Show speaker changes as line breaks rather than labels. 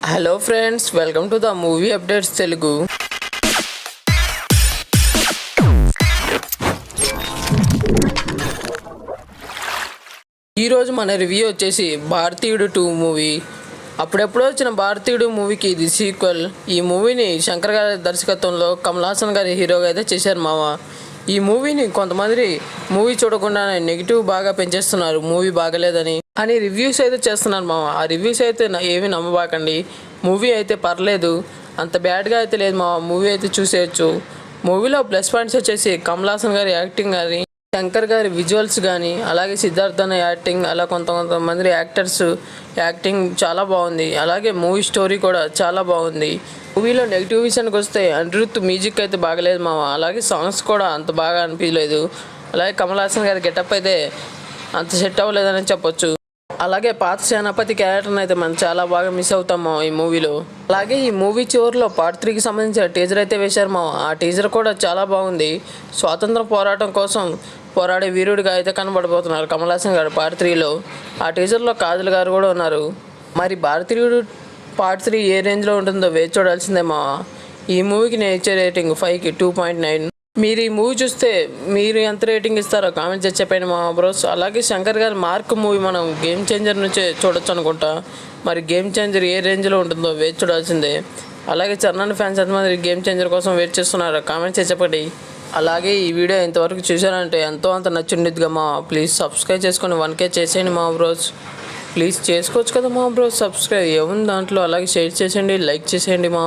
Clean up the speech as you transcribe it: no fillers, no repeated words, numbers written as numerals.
Hello friends, welcome to the movie updates Telugu. ఈరోజు మన review వచ్చేసి భారతీయుడు 2 మూవీ. అప్పుడెప్పుడో వచ్చిన భారతీయుడు మూవీకి ఇది సీక్వెల్. ఈ మూవీని శంకర్ గారి దర్శకత్వంలో కమల్ హాసన్ గారి హీరోగా అయితే చేశారు మామ. ఈ మూవీని కొంతమంది మూవీ చూడకుండానే నెగిటివ్ బాగా పెంచేస్తున్నారు, మూవీ బాగలేదని అని రివ్యూస్ అయితే చేస్తున్నారు మామ. ఆ రివ్యూస్ అయితే ఏమీ నమ్మబాకండి. మూవీ అయితే పర్లేదు, అంత బ్యాడ్గా అయితే లేదు మామ. మూవీ అయితే చూసేయచ్చు. మూవీలో ప్లస్ పాయింట్స్ వచ్చేసి కమల్ హాసన్ గారి యాక్టింగ్ కానీ, శంకర్ గారి విజువల్స్ కానీ, అలాగే సిద్ధార్థ్ అనే యాక్టింగ్, అలా కొంతమంది యాక్టర్స్ యాక్టింగ్ చాలా బాగుంది. అలాగే మూవీ స్టోరీ కూడా చాలా బాగుంది. మూవీలో నెగిటివ్ విషయానికి వస్తే అనిరుద్ధ్ మ్యూజిక్ అయితే బాగలేదు మామ. అలాగే సాంగ్స్ కూడా అంత బాగా అనిపించలేదు. అలాగే కమల్ హాసన్ గారి గెటప్ అయితే అంత సెట్ అవ్వలేదని చెప్పొచ్చు. అలాగే పాత సేనాపతి క్యారెక్టర్ని అయితే మనం చాలా బాగా మిస్ అవుతాము ఈ మూవీలో. అలాగే ఈ మూవీ చివరిలో పార్ట్ 3కి సంబంధించిన టీజర్ అయితే వేశారు మామ. ఆ టీజర్ కూడా చాలా బాగుంది. స్వాతంత్ర పోరాటం కోసం పోరాడే వీరుడిగా అయితే కనబడిపోతున్నారు కమల్ హాసన్ గారు పార్ట్ 3లో. ఆ టీజర్లో కాజల్ గారు కూడా ఉన్నారు. మరి భారతీయుడు పార్ట్ 3 ఏ రేంజ్లో ఉంటుందో వేచి చూడాల్సిందే మామ. ఈ మూవీకి నేను ఇచ్చే రేటింగ్ 5కి 2.9. మీరు ఈ మూవీ చూస్తే మీరు ఎంత రేటింగ్ ఇస్తారో కామెంట్ చేసి చెప్పండి మా బ్రోస్. అలాగే శంకర్ గారి మార్క్ మూవీ మనం గేమ్ చేంజర్ నుంచే చూడొచ్చు అనుకుంటా. మరి గేమ్ చేంజర్ ఏ రేంజ్లో ఉంటుందో వేచి చూడాల్సిందే. అలాగే చరణ్ ఫ్యాన్స్ ఎంతమంది గేమ్ చేంజర్ కోసం వెయిట్ చేస్తున్నారో కామెంట్ చేసి చెప్పండి. అలాగే ఈ వీడియో ఇంతవరకు చూసారంటే ఎంతో అంత నచ్చిండిద్దిగా మా. ప్లీజ్ సబ్స్క్రైబ్ చేసుకొని 1K చేసేయండి మా బ్రోస్. ప్లీజ్ చేసుకోవచ్చు కదా మా బ్రోస్ సబ్స్క్రైబ్, ఏముంది దాంట్లో. అలాగే షేర్ చేసేయండి, లైక్ చేసేయండి మా.